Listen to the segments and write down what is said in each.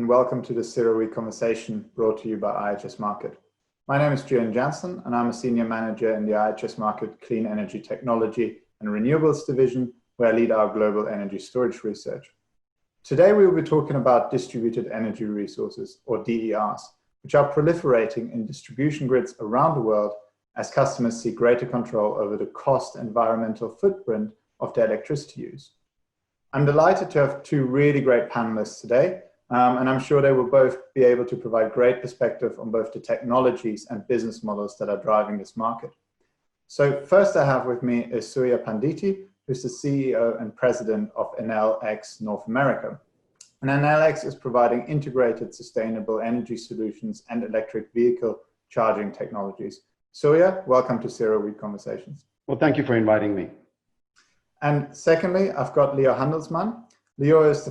welcome to the CERAWeek conversation brought to you by IHS Markit. My name is Julian Jansen and I'm a Senior Manager in the IHS Markit Clean Energy Technology and Renewables Division, where I lead our global energy storage research. Today we will be talking about distributed energy resources, or DERs, which are proliferating in distribution grids around the world as customers seek greater control over the cost and environmental footprint of their electricity use. I'm delighted to have two really great panelists today, and I'm sure they will both be able to provide great perspective on both the technologies and business models that are driving this market. So first I have with me is Surya Panditi, who's the CEO and President of NLX North America. And NLX is providing integrated sustainable energy solutions and electric vehicle charging technologies. Surya, welcome to CERAWeek Conversations. Well, thank you for inviting me. And secondly, I've got Leo Handelsman. Leo is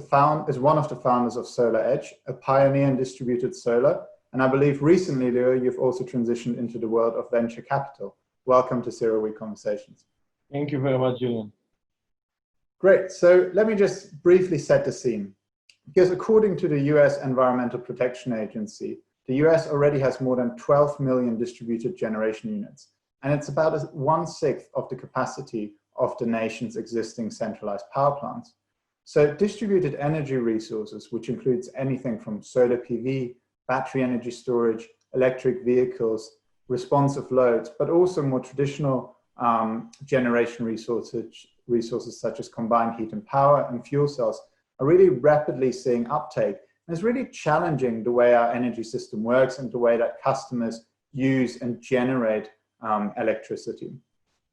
one of the founders of SolarEdge, a pioneer in distributed solar. And I believe recently, Leo, you've also transitioned into the world of venture capital. Welcome to CERAWeek Conversations. Thank you very much, Julian. Great. So let me just briefly set the scene. Because according to the US Environmental Protection Agency, the US already has more than 12 million distributed generation units. And it's about 1/6 of the capacity of the nation's existing centralized power plants. So distributed energy resources, which includes anything from solar PV, battery energy storage, electric vehicles, responsive loads, but also more traditional generation resources such as combined heat and power and fuel cells, are really rapidly seeing uptake. And it's really challenging the way our energy system works and the way that customers use and generate electricity.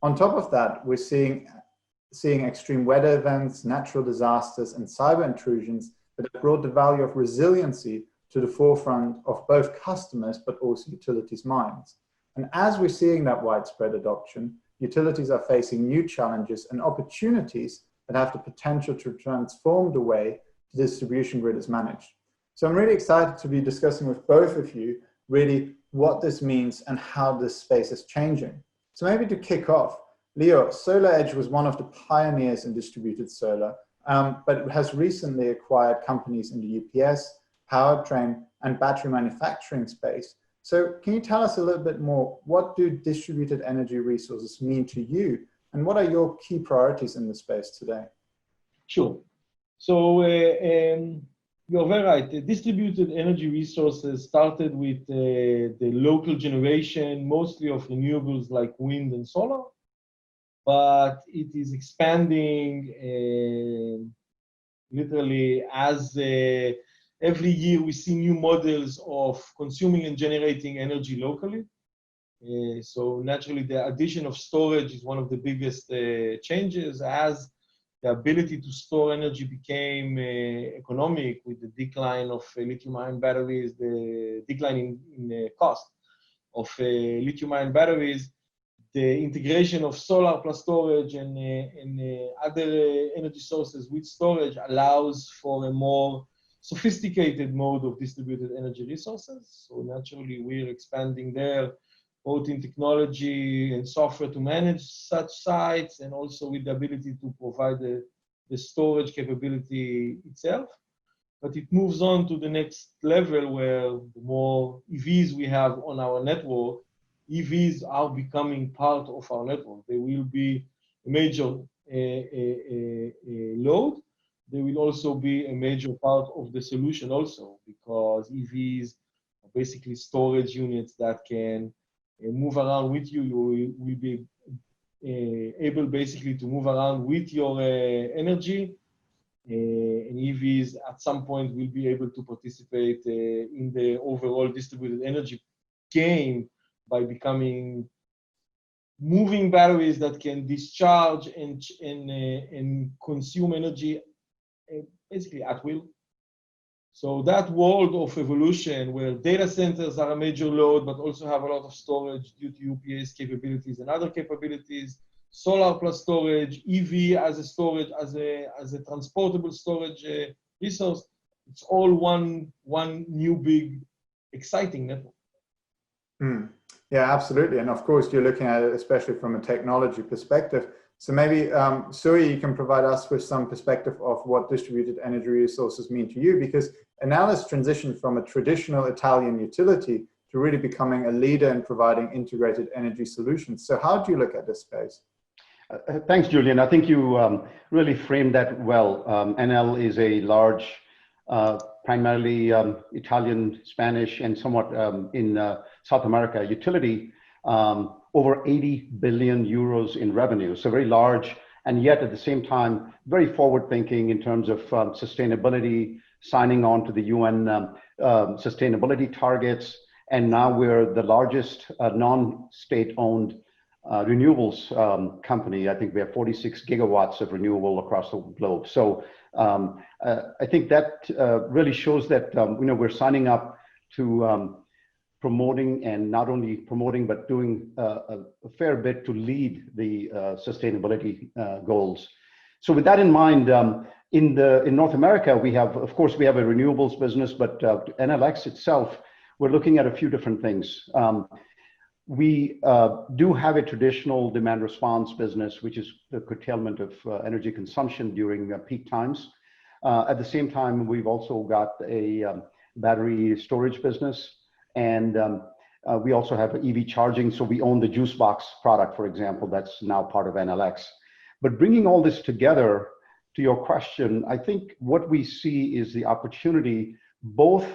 On top of that, we're seeing extreme weather events, natural disasters, and cyber intrusions that have brought the value of resiliency to the forefront of both customers, but also utilities' minds. And as we're seeing that widespread adoption, utilities are facing new challenges and opportunities that have the potential to transform the way the distribution grid is managed. So I'm really excited to be discussing with both of you really what this means and how this space is changing. So maybe to kick off, Leo, SolarEdge was one of the pioneers in distributed solar, but has recently acquired companies in the UPS, powertrain, and battery manufacturing space. So can you tell us a little bit more, what do distributed energy resources mean to you, and what are your key priorities in the space today? Sure. So you're very right. The distributed energy resources started with the local generation, mostly of renewables like wind and solar, but it is expanding literally as every year we see new models of consuming and generating energy locally. So naturally, the addition of storage is one of the biggest changes, as the ability to store energy became economic with the decline of lithium-ion batteries, the decline in the cost of lithium-ion batteries. The integration of solar plus storage and other energy sources with storage allows for a more sophisticated mode of distributed energy resources. So naturally, we're expanding there, both in technology and software to manage such sites, and also with the ability to provide the storage capability itself. But it moves on to the next level where the more EVs we have on our network, EVs are becoming part of our network. They will be a major load. They will also be a major part of the solution also, because EVs are basically storage units that can move around with you. You will be able basically to move around with your energy. And EVs at some point will be able to participate in the overall distributed energy game by becoming moving batteries that can discharge and consume energy basically at will. So that world of evolution where data centers are a major load, but also have a lot of storage due to UPS capabilities and other capabilities, solar plus storage, EV as a storage, as a transportable storage resource, it's all one new big exciting network. Yeah, absolutely. And of course, you're looking at it, especially from a technology perspective, So maybe, Surya, you can provide us with some perspective of what distributed energy resources mean to you, because Enel has transitioned from a traditional Italian utility to really becoming a leader in providing integrated energy solutions. So how do you look at this space? Thanks, Julian. I think you really framed that well. Enel is a large, primarily Italian, Spanish, and somewhat in South America utility, over 80 billion euros in revenue. So very large, and yet at the same time, very forward thinking in terms of sustainability, signing on to the UN sustainability targets. And now we're the largest non-state owned renewables company. I think we have 46 gigawatts of renewable across the globe. So I think that really shows that we're signing up to promoting, and not only promoting, but doing a fair bit to lead the sustainability goals. So with that in mind, in North America, we have, of course, we have a renewables business, but NLX itself, we're looking at a few different things. We do have a traditional demand response business, which is the curtailment of energy consumption during peak times. At the same time, we've also got a battery storage business, and we also have EV charging. So we own the juice box product, for example, that's now part of NLX. But bringing all this together, to your question, I think what we see is the opportunity both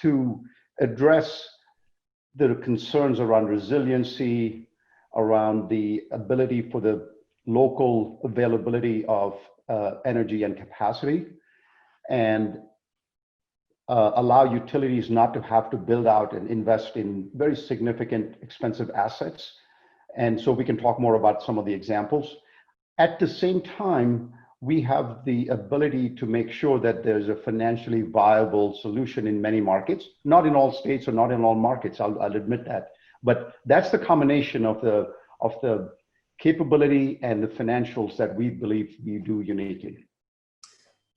to address the concerns around resiliency, around the ability for the local availability of energy and capacity, and allow utilities not to have to build out and invest in very significant, expensive assets. And so we can talk more about some of the examples. At the same time, we have the ability to make sure that there's a financially viable solution in many markets, not in all states or not in all markets, I'll admit that. But that's the combination of the capability and the financials that we believe we do uniquely.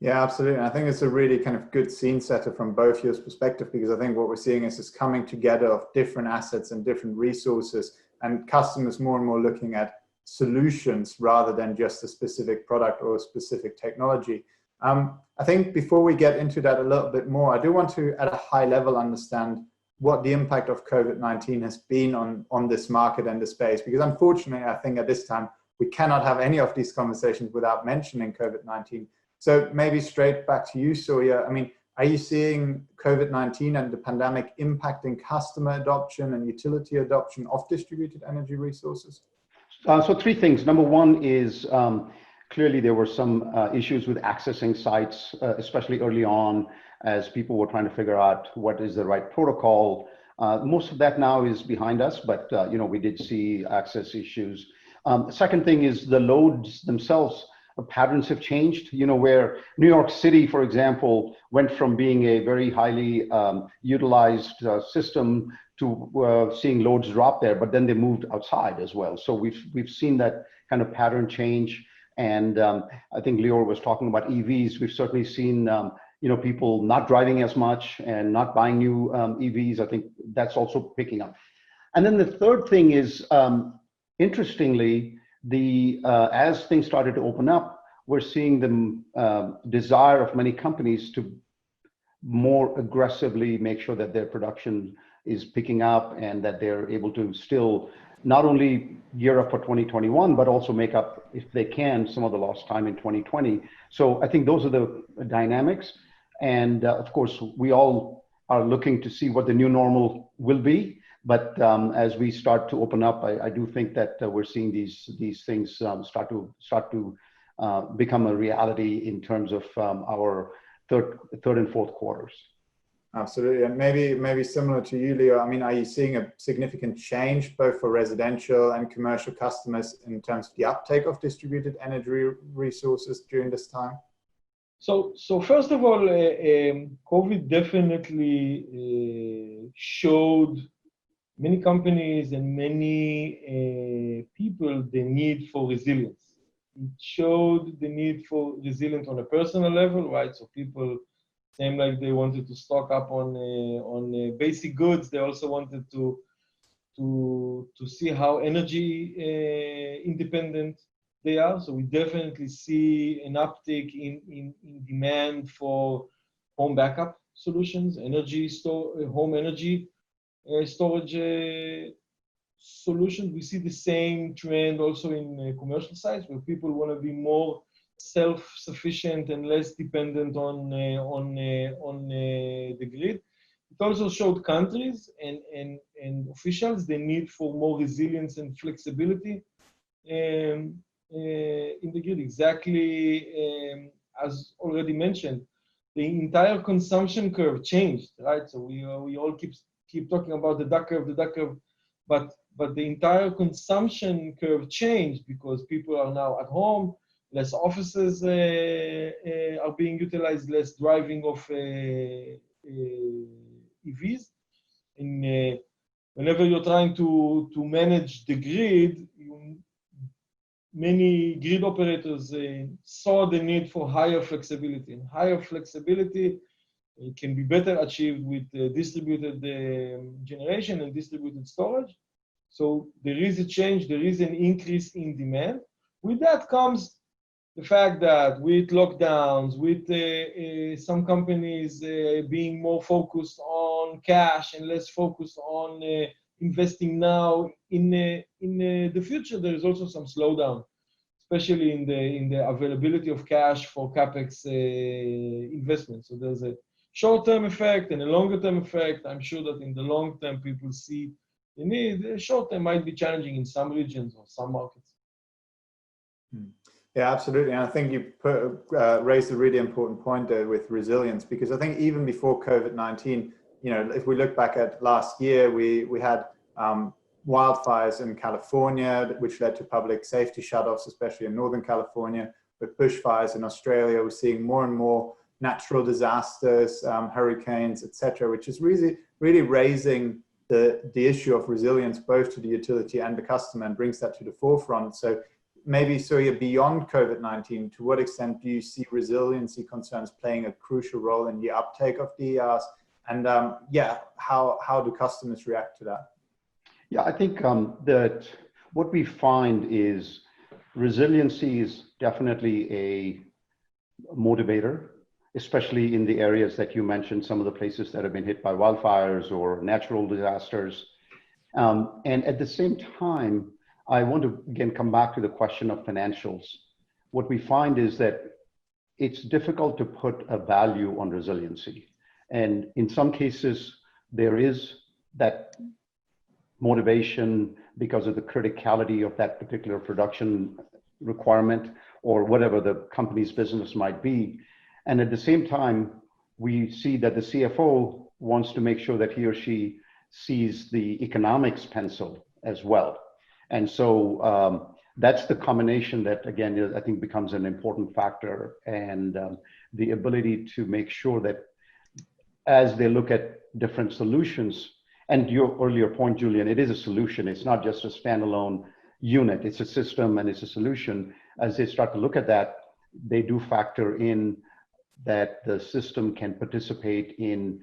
Yeah, absolutely. I think it's a really kind of good scene setter from both your perspective, because I think what we're seeing is this coming together of different assets and different resources, and customers more and more looking at solutions rather than just a specific product or a specific technology. I think before we get into that a little bit more, I do want to, at a high level, understand what the impact of COVID-19 has been on this market and the space, because unfortunately, I think at this time, we cannot have any of these conversations without mentioning COVID-19. So maybe straight back to you, Surya. I mean, are you seeing COVID-19 and the pandemic impacting customer adoption and utility adoption of distributed energy resources? So three things. Number one is clearly there were some issues with accessing sites, especially early on, as people were trying to figure out what is the right protocol. Most of that now is behind us, but we did see access issues. Second thing is the loads themselves. Patterns have changed, where New York City, for example, went from being a very highly utilized system to seeing loads drop there, but then they moved outside as well. So we've seen that kind of pattern change. And I think Lior was talking about EVs. We've certainly seen people not driving as much and not buying new EVs. I think that's also picking up. And then the third thing is, interestingly, as things started to open up, we're seeing the desire of many companies to more aggressively make sure that their production is picking up and that they're able to still not only gear up for 2021, but also make up, if they can, some of the lost time in 2020. So I think those are the dynamics. And of course, we all are looking to see what the new normal will be. But as we start to open up, I do think that we're seeing these things start to become a reality in terms of our third and fourth quarters. Absolutely. And maybe similar to you, Leo, I mean, are you seeing a significant change both for residential and commercial customers in terms of the uptake of distributed energy resources during this time? So first of all, COVID definitely showed many companies and many people the need for resilience. It showed the need for resilience on a personal level, right? So people seemed like they wanted to stock up on basic goods. They also wanted to see how energy independent they are. So we definitely see an uptick in demand for home backup solutions, home energy storage solutions. We see the same trend also in commercial sites, where people want to be more self-sufficient and less dependent on the grid. It also showed countries and officials the need for more resilience and flexibility in the grid. Exactly as already mentioned, the entire consumption curve changed, right? So we all keep talking about the duck curve, but the entire consumption curve changed because people are now at home, less offices are being utilized, less driving of EVs. And whenever you're trying to manage the grid, many grid operators saw the need for higher flexibility. And higher flexibility can be better achieved with distributed generation and distributed storage. So there is a change, there is an increase in demand. With that comes the fact that with lockdowns, with some companies being more focused on cash and less focused on investing now in the future, there is also some slowdown, especially in the availability of cash for capex investment. So there's a short-term effect and a longer-term effect. I'm sure that in the long term, people see the need. The short-term might be challenging in some regions or some markets. Yeah, absolutely. And I think you raised a really important point there with resilience, because I think even before COVID-19, you know, if we look back at last year, we had wildfires in California, which led to public safety shutoffs, especially in Northern California. With bushfires in Australia, we're seeing more and more natural disasters, hurricanes, etc., which is really raising the issue of resilience both to the utility and the customer, and brings that to the forefront. So maybe, Surya, beyond COVID-19, to what extent do you see resiliency concerns playing a crucial role in the uptake of DERs? And yeah, how do customers react to that? Yeah, I think that what we find is resiliency is definitely a motivator, especially in the areas that you mentioned, some of the places that have been hit by wildfires or natural disasters. And at the same time, I want to again come back to the question of financials. What we find is that it's difficult to put a value on resiliency. And in some cases, there is that motivation because of the criticality of that particular production requirement or whatever the company's business might be. And at the same time, we see that the CFO wants to make sure that he or she sees the economics pencil as well. And so that's the combination that, again, I think becomes an important factor, and the ability to make sure that as they look at different solutions, and your earlier point, Julian, it is a solution. It's not just a standalone unit. It's a system and it's a solution. As they start to look at that, they do factor in that the system can participate in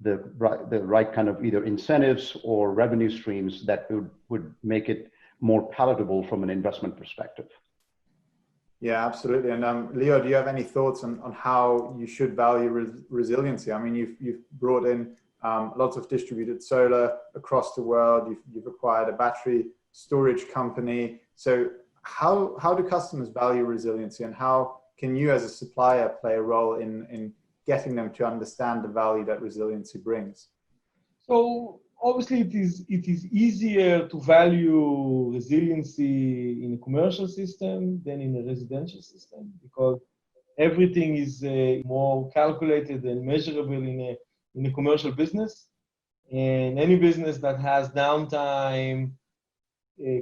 the right kind of either incentives or revenue streams that would make it more palatable from an investment perspective. Yeah, absolutely. And Leo, do you have any thoughts on how you should value resiliency? I mean, you've brought in lots of distributed solar across the world. You've acquired a battery storage company. So how do customers value resiliency, and how can you as a supplier play a role in getting them to understand the value that resiliency brings? So obviously it is easier to value resiliency in a commercial system than in a residential system, because everything is more calculated and measurable in a commercial business. And any business that has downtime,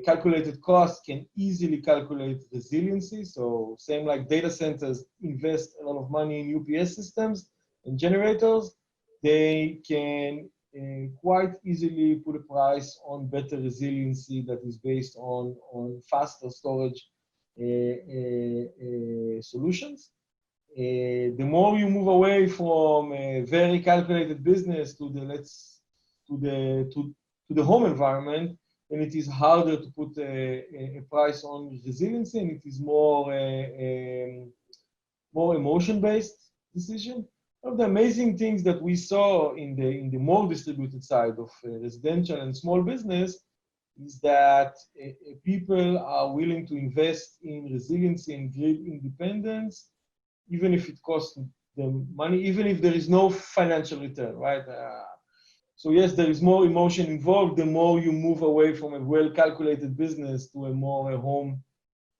calculated costs can easily calculate resiliency. So same like data centers invest a lot of money in UPS systems and generators, they can quite easily put a price on better resiliency that is based on faster storage solutions. The more you move away from a very calculated business to the home environment, when it is harder to put a price on resiliency, and it is more emotion-based decision. One of the amazing things that we saw in the more distributed side of residential and small business is that people are willing to invest in resiliency and grid independence, even if it costs them money, even if there is no financial return, right? So yes, there is more emotion involved the more you move away from a well-calculated business to a more home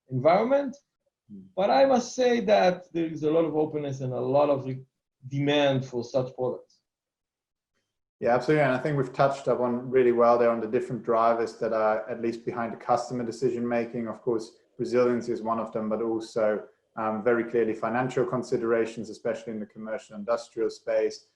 environment. But I must say that there is a lot of openness and a lot of demand for such products. Yeah, absolutely. And I think we've touched upon really well there on the different drivers that are at least behind the customer decision-making. Of course, resilience is one of them, but also very clearly financial considerations, especially in the commercial industrial space,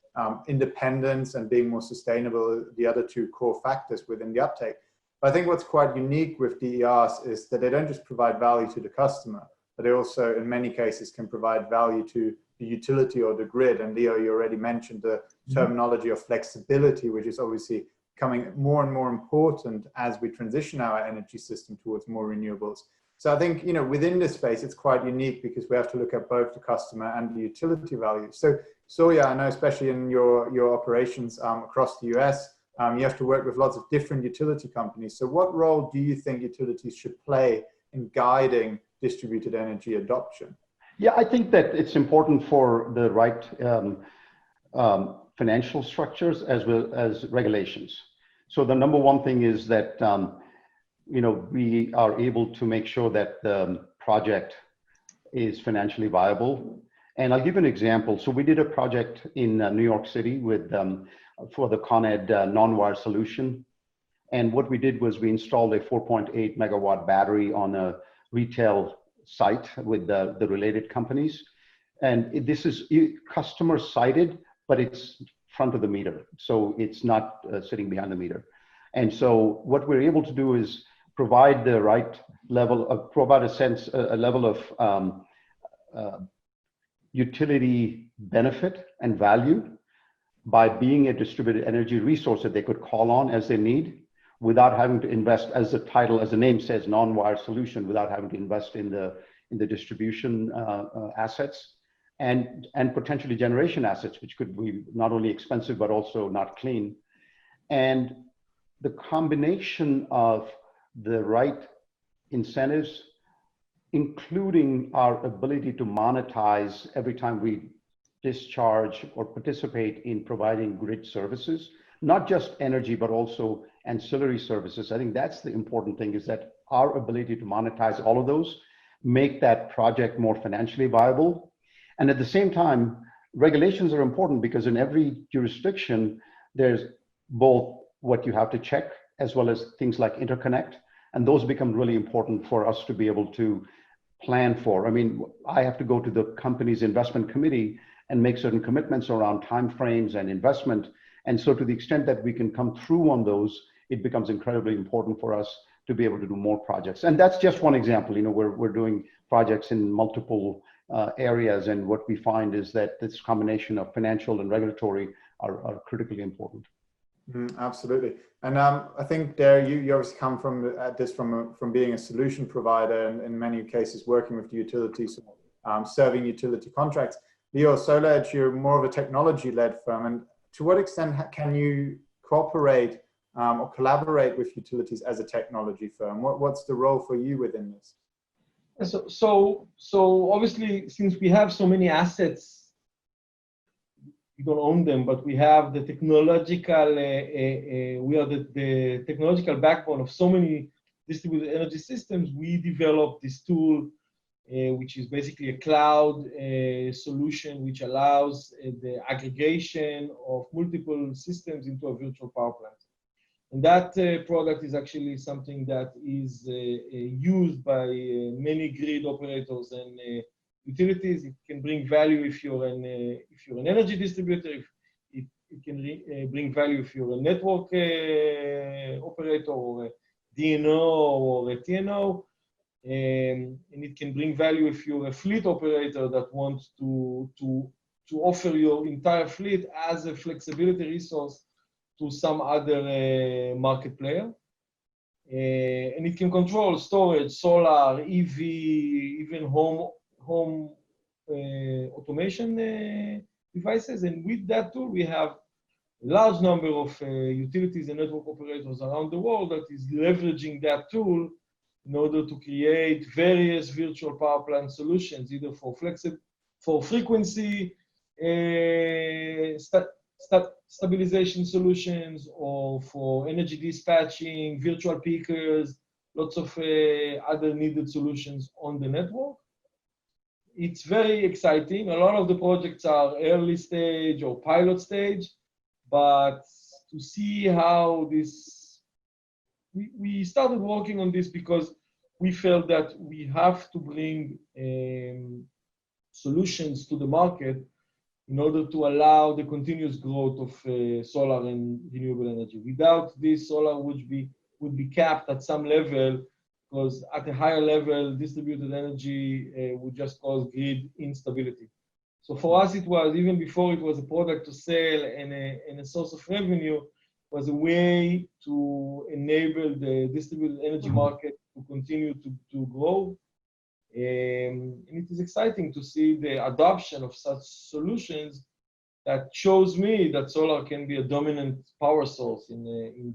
independence and being more sustainable, the other two core factors within the uptake. But I think what's quite unique with DERs is that they don't just provide value to the customer, but they also, in many cases, can provide value to the utility or the grid. And Leo, you already mentioned the terminology of flexibility, which is obviously becoming more and more important as we transition our energy system towards more renewables. So I think, within this space, it's quite unique because we have to look at both the customer and the utility value. So Surya, I know especially in your operations across the US, you have to work with lots of different utility companies. So what role do you think utilities should play in guiding distributed energy adoption? Yeah, I think that it's important for the right financial structures as well as regulations. So the number one thing is that we are able to make sure that the project is financially viable. And I'll give an example. So we did a project in New York City with for the Con Ed non-wire solution. And what we did was we installed a 4.8 megawatt battery on a retail site with the related companies. And this is customer sited, but it's front of the meter. So it's not sitting behind the meter. And so what we're able to do is provide the right level of, provide a level of utility benefit and value by being a distributed energy resource that they could call on as they need, without having to invest, as the title, as the name says, non-wire solution, without having to invest in the distribution assets and potentially generation assets, which could be not only expensive, but also not clean. And the combination of the right incentives, including our ability to monetize every time we discharge or participate in providing grid services, not just energy, but also ancillary services. I think that's the important thing, is that our ability to monetize all of those, make that project more financially viable. And at the same time, regulations are important because in every jurisdiction, there's both what you have to check as well as things like interconnect. And those become really important for us to be able to plan for. I mean, I have to go to the company's investment committee and make certain commitments around timeframes and investment. And so to the extent that we can come through on those, it becomes incredibly important for us to be able to do more projects. And that's just one example. We're doing projects in multiple areas. And what we find is that this combination of financial and regulatory are critically important. Absolutely. And I think there you obviously come from this from being a solution provider and in many cases working with the utilities, serving utility contracts. Leo, SolarEdge, you're more of a technology-led firm. And to what extent can you cooperate or collaborate with utilities as a technology firm? What's the role for you within this? So obviously, since we have so many assets, we don't own them, but we have the technological, we are the technological backbone of so many distributed energy systems. We developed this tool, which is basically a cloud solution, which allows the aggregation of multiple systems into a virtual power plant. And that product is actually something that is used by many grid operators and utilities. It can bring value if you're an energy distributor. It can bring value if you're a network operator or a DNO or a TNO. And it can bring value if you're a fleet operator that wants to offer your entire fleet as a flexibility resource to some other market player. and it can control storage, solar, EV, even home automation devices. And with that tool, we have a large number of utilities and network operators around the world that is leveraging that tool in order to create various virtual power plant solutions, either for frequency stabilization solutions, or for energy dispatching, virtual peakers, lots of other needed solutions on the network. It's very exciting. A lot of the projects are early stage or pilot stage, but to see how this, we started working on this because we felt that we have to bring solutions to the market in order to allow the continuous growth of solar and renewable energy. Without this, solar would be capped at some level, because at a higher level, distributed energy would just cause grid instability. So for us, it was, even before it was a product to sell and a source of revenue, was a way to enable the distributed energy market to continue to grow. And it is exciting to see the adoption of such solutions that shows me that solar can be a dominant power source in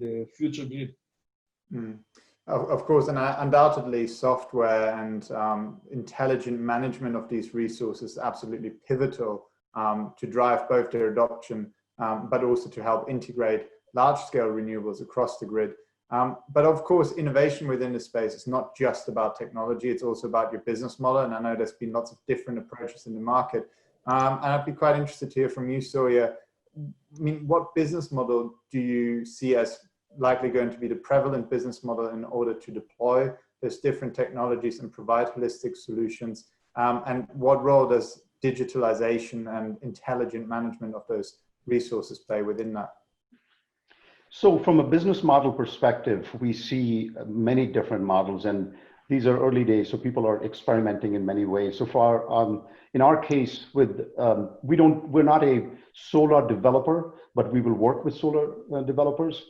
the future grid. Of course, and undoubtedly software and intelligent management of these resources is absolutely pivotal to drive both their adoption, but also to help integrate large-scale renewables across the grid. But of course, innovation within the space is not just about technology, it's also about your business model. And I know there's been lots of different approaches in the market. And I'd be quite interested to hear from you, Surya. I mean, what business model do you see as likely going to be the prevalent business model in order to deploy those different technologies and provide holistic solutions? And what role does digitalization and intelligent management of those resources play within that? So from a business model perspective, we see many different models, and these are early days, so people are experimenting in many ways. So far, in our case, we're not a solar developer, but we will work with solar developers.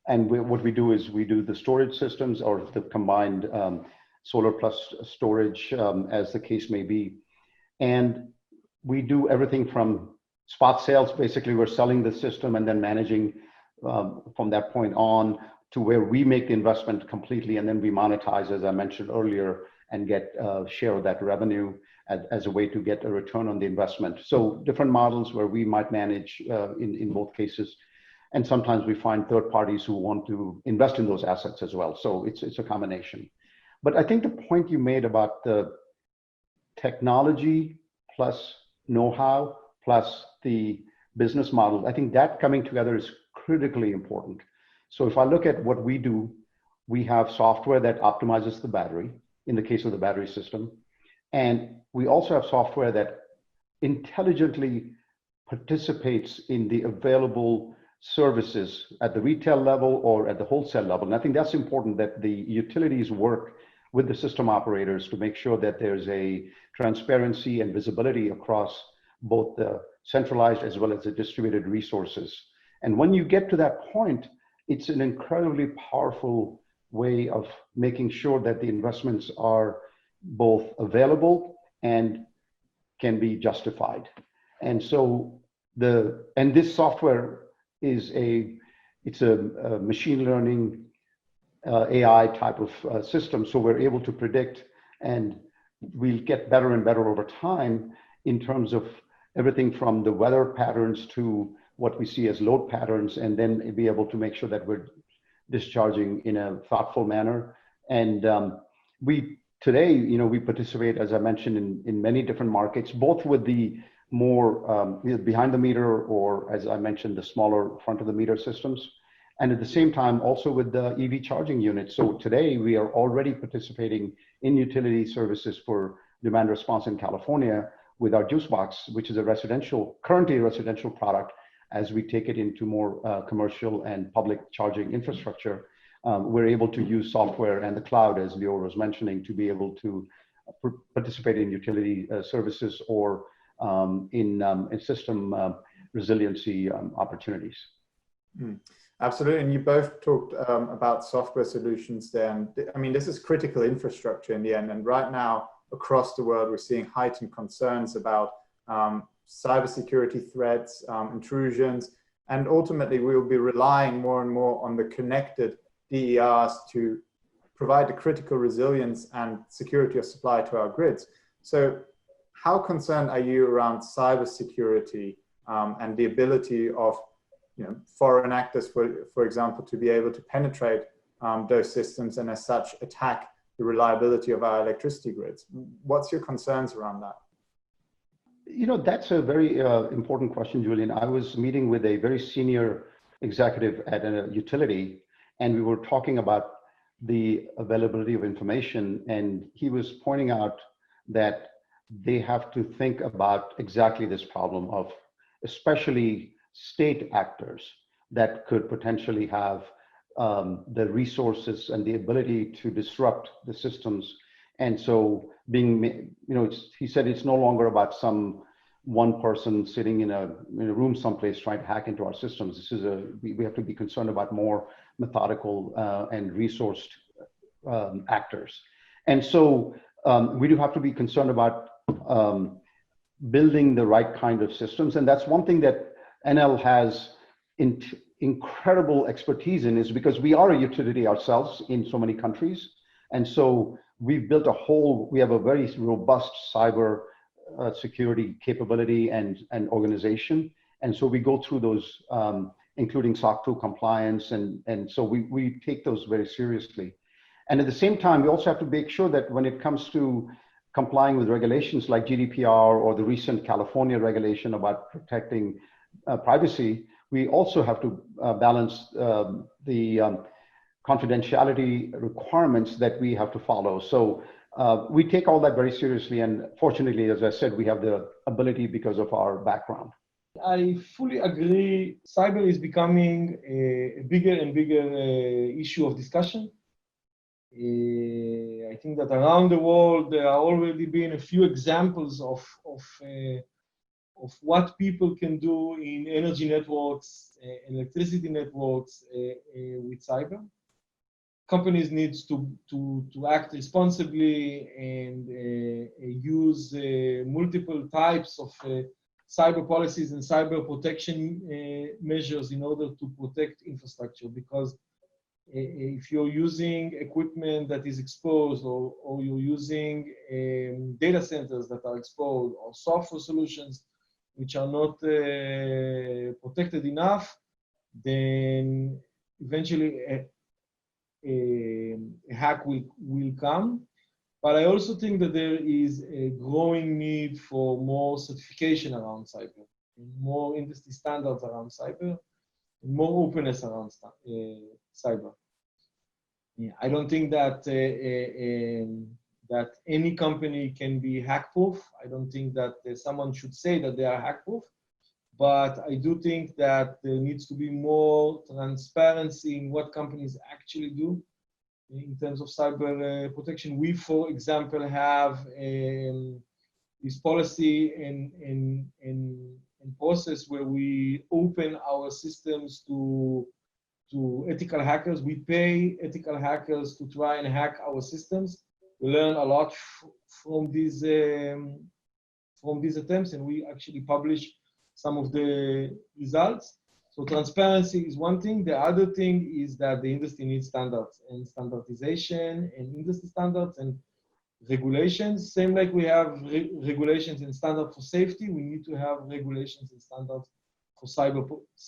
And what we do is we do the storage systems, or the combined solar plus storage, as the case may be. And we do everything from spot sales. Basically, we're selling the system and then managing from that point on to where we make the investment completely, and then we monetize, as I mentioned earlier, and get a share of that revenue as a way to get a return on the investment. So different models where we might manage in both cases. And sometimes we find third parties who want to invest in those assets as well. So it's a combination. But I think the point you made about the technology plus know-how plus the business model, I think that coming together is critically important. So if I look at what we do, we have software that optimizes the battery, in the case of the battery system. And we also have software that intelligently participates in the available services at the retail level or at the wholesale level. And I think that's important, that the utilities work with the system operators to make sure that there's a transparency and visibility across both the centralized as well as the distributed resources. And when you get to that point, it's an incredibly powerful way of making sure that the investments are both available and can be justified. And so this software is it's a machine learning AI type of system. So we're able to predict, and we'll get better and better over time in terms of everything from the weather patterns to what we see as load patterns, and then be able to make sure that we're discharging in a thoughtful manner. And today, we participate, as I mentioned, in many different markets, both with the more behind the meter, or as I mentioned, the smaller front of the meter systems, and at the same time also with the EV charging units. So today we are already participating in utility services for demand response in California with our JuiceBox, which is currently a residential product. As we take it into more commercial and public charging infrastructure, we're able to use software and the cloud, as Leo was mentioning, to be able to participate in utility services or in system resiliency opportunities. Absolutely, and you both talked about software solutions there, and I mean, this is critical infrastructure in the end, and right now, across the world, we're seeing heightened concerns about cybersecurity threats, intrusions, and ultimately, we will be relying more and more on the connected DERs to provide the critical resilience and security of supply to our grids. So how concerned are you around cybersecurity and the ability of foreign actors, for example, to be able to penetrate those systems and as such attack the reliability of our electricity grids? What's your concerns around that? That's a very important question, Julian. I was meeting with a very senior executive at a utility, and we were talking about the availability of information, and he was pointing out that they have to think about exactly this problem of especially state actors that could potentially have the resources and the ability to disrupt the systems. And so he said it's no longer about some one person sitting in a room someplace trying to hack into our systems. We have to be concerned about more methodical and resourced actors. And so we do have to be concerned about building the right kind of systems. And that's one thing that NL has incredible expertise in, is because we are a utility ourselves in so many countries. And so we've built we have a very robust cyber security capability and organization. And so we go through those, including SOC 2 compliance. And so we take those very seriously. And at the same time, we also have to make sure that when it comes to complying with regulations like GDPR or the recent California regulation about protecting privacy, we also have to balance the confidentiality requirements that we have to follow. So we take all that very seriously. And fortunately, as I said, we have the ability because of our background. I fully agree. Cyber is becoming a bigger and bigger issue of discussion. I think that around the world, there are already been a few examples of what people can do in energy networks, electricity networks with cyber. Companies need to act responsibly and use multiple types of cyber policies and cyber protection measures in order to protect infrastructure, because if you're using equipment that is exposed, or you're using data centers that are exposed, or software solutions which are not protected enough, then eventually a hack will come. But I also think that there is a growing need for more certification around cyber, more industry standards around cyber, and more openness around cyber. Yeah, I don't think that that any company can be hack-proof. I don't think that someone should say that they are hack-proof. But I do think that there needs to be more transparency in what companies actually do in terms of cyber protection. We, for example, have this policy and process where we open our systems to ethical hackers. We pay ethical hackers to try and hack our systems. We learn a lot from these attempts, and we actually publish some of the results. So transparency is one thing. The other thing is that the industry needs standards and standardization and industry standards and regulations. Same like we have regulations and standards for safety, we need to have regulations and standards for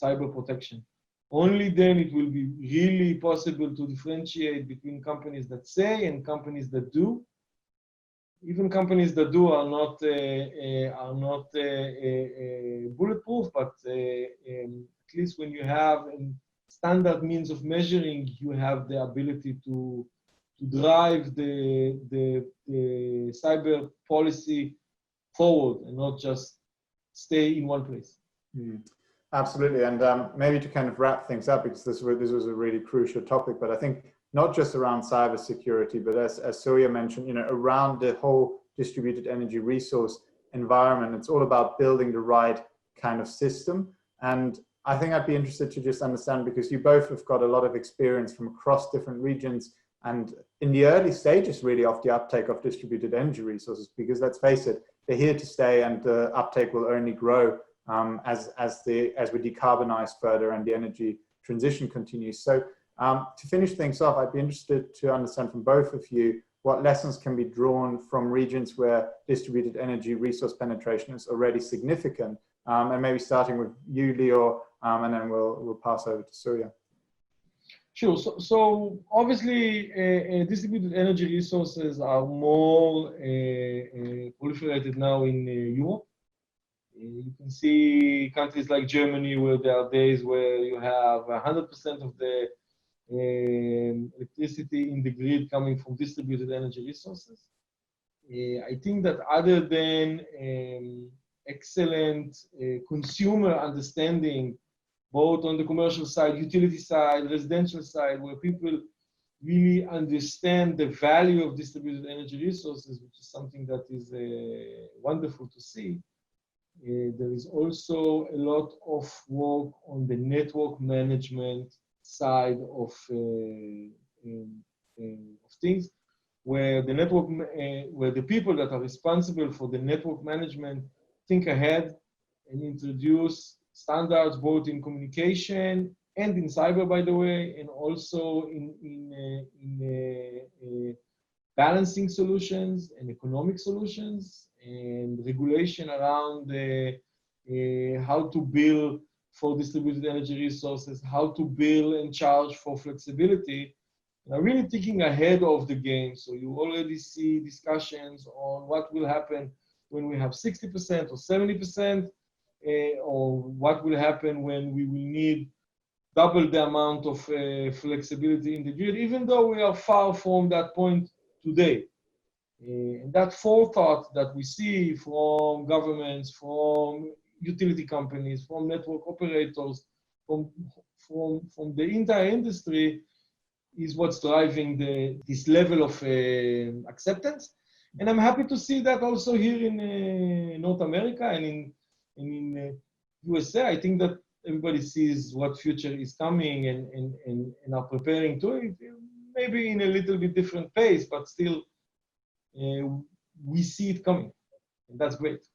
cyber protection. Only then it will be really possible to differentiate between companies that say and companies that do. Even companies that do are not bulletproof, but at least when you have a standard means of measuring, you have the ability to drive the cyber policy forward and not just stay in one place. Absolutely, and maybe to kind of wrap things up, because this was a really crucial topic, but I think not just around cybersecurity, but as Surya mentioned, around the whole distributed energy resource environment, it's all about building the right kind of system. And I think I'd be interested to just understand, because you both have got a lot of experience from across different regions and in the early stages really of the uptake of distributed energy resources, because let's face it, they're here to stay, and the uptake will only grow as we decarbonize further and the energy transition continues. So to finish things off, I'd be interested to understand from both of you what lessons can be drawn from regions where distributed energy resource penetration is already significant, and maybe starting with you, Lior, and then we'll pass over to Surya. Sure. So obviously, distributed energy resources are more proliferated now in Europe. You can see countries like Germany, where there are days where you have 100% of the electricity in the grid coming from distributed energy resources. I think that other than excellent consumer understanding, both on the commercial side, utility side, residential side, where people really understand the value of distributed energy resources, which is something that is wonderful to see. There is also a lot of work on the network management side of things, where the network, where the people that are responsible for the network management think ahead and introduce standards both in communication and in cyber, by the way, and also in balancing solutions and economic solutions and regulation around how to bill for distributed energy resources, how to bill and charge for flexibility. And I'm really thinking ahead of the game. So you already see discussions on what will happen when we have 60% or 70%, or what will happen when we will need double the amount of flexibility in the grid, even though we are far from that point today. And that forethought that we see from governments, from utility companies, from network operators, from the entire industry, is what's driving this level of acceptance. And I'm happy to see that also here in North America and in USA. I think that everybody sees what future is coming and are preparing to it, maybe in a little bit different pace, but still we see it coming, and that's great.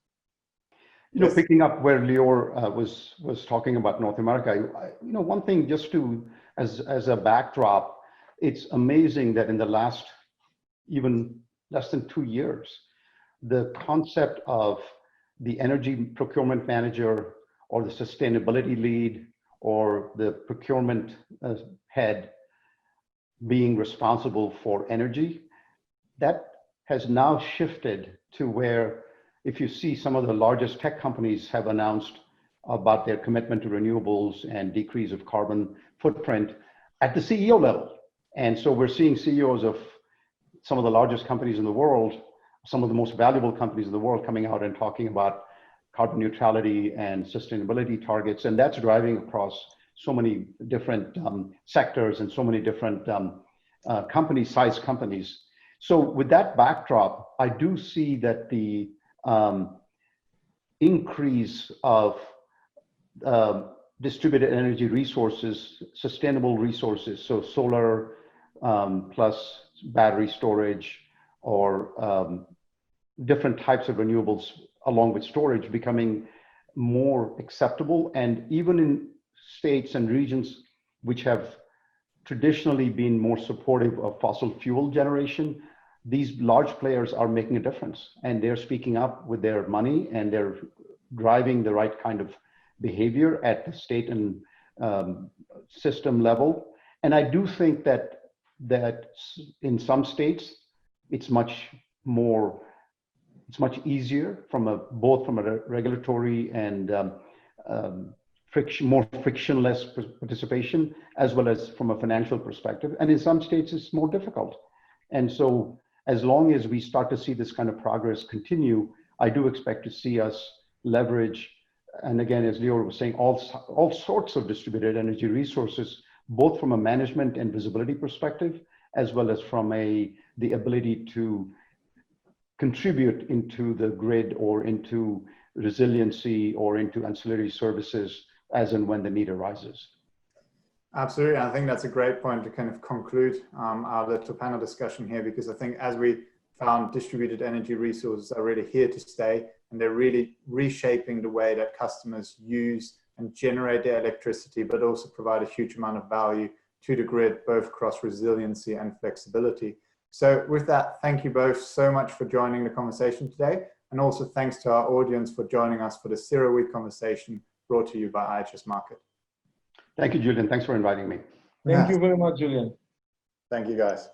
You know, picking up where Lior was talking about North America, you know, one thing just to, as a backdrop, it's amazing that in the last even less than 2 years, the concept of the energy procurement manager or the sustainability lead or the procurement head being responsible for energy, that has now shifted to where, if you see some of the largest tech companies have announced about their commitment to renewables and decrease of carbon footprint at the CEO level. And so we're seeing CEOs of some of the largest companies in the world, some of the most valuable companies in the world, coming out and talking about carbon neutrality and sustainability targets. And that's driving across so many different sectors and so many different size companies. So with that backdrop, I do see that the increase of distributed energy resources, sustainable resources, so solar plus battery storage or different types of renewables along with storage becoming more acceptable. And even in states and regions which have traditionally been more supportive of fossil fuel generation, these large players are making a difference, and they're speaking up with their money, and they're driving the right kind of behavior at the state and system level. And I do think that in some states, it's much easier both from a regulatory and more frictionless participation, as well as from a financial perspective. And in some states, it's more difficult. And so as long as we start to see this kind of progress continue, I do expect to see us leverage, and again, as Lior was saying, all sorts of distributed energy resources, both from a management and visibility perspective, as well as from the ability to contribute into the grid or into resiliency or into ancillary services as and when the need arises. Absolutely. I think that's a great point to kind of conclude our little panel discussion here, because I think as we found, distributed energy resources are really here to stay, and they're really reshaping the way that customers use and generate their electricity, but also provide a huge amount of value to the grid, both across resiliency and flexibility. So with that, thank you both so much for joining the conversation today. And also thanks to our audience for joining us for the CERAWeek conversation brought to you by IHS Markit. Thank you, Julian. Thanks for inviting me. Thank you very much, Julian. Thank you, guys.